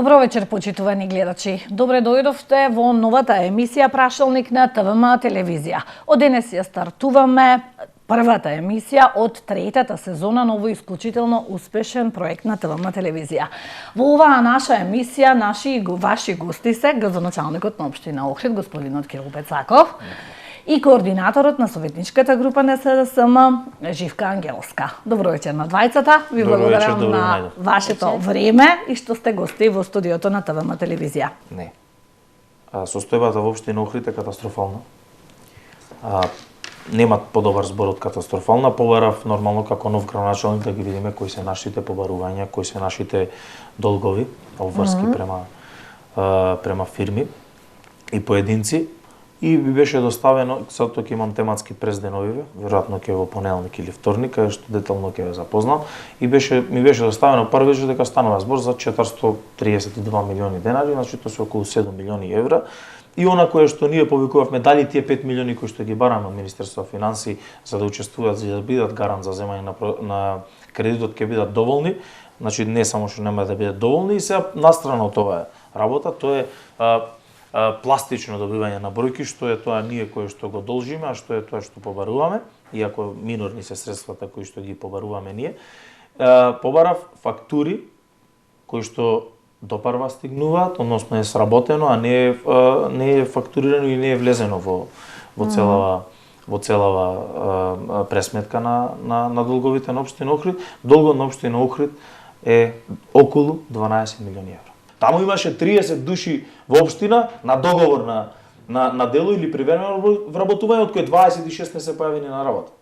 Добро вечер, почитувани гледачи. Добре дојдовте во новата емисија Прашалник на ТВМ телевизија. Од денес ја стартуваме првата емисија од третата сезона на овој исклучително успешен проект на ТВМ телевизија. Во оваа наша емисија ваши гости се градоначалникот на општина Охрид, господинот Кирил Пецаков, и координаторот на советничката група на СДСМ Живка Ангелска. Добро вечер на двајцата. Ви благодарам на вашето време и што сте гости во студиото на ТВМ телевизија. Не. Состојбата во општина Охрид е катастрофална. Немат подобар збор од катастрофална. Побарав нормално како нов градоначалник да ги видиме кои се нашите побарувања, кои се нашите долгови обврски према фирми и поединци. И би беше доставено, сато ќе имам тематски презdenovиве, веројатно ќе во понеделник или вторник, каде што детално ќе ве запознам, и ми беше доставено првично дека станува збор за 432 милиони денари, значи тоа се околу 7 милиони евра. И она кое што ние повикувавме, дали тие 5 милиони кои што ги бараме од Министерство финансии за да учествуваат, за да бидат гарант за земање на кредитот, ќе бидат доволни, значи не само што нема да бидат доволни, и сега настрана од ова работа, тоа е пластично добивање на бројки, што е тоа ние кое што го должиме, а што е тоа што побаруваме, иако минорни се средствата кои што ги побаруваме ние. Побарав фактури кои што допарва стигнуваат, односно е сработено, а не е фактурирано и не е влезено во целава пресметка на долговите на општина Охрид. Долгот на општина Охрид е околу 12 милиони евра. Таму имаше 30 души во општина на договор на дело или привремено вработување, од кои 26 не се појавени на работа.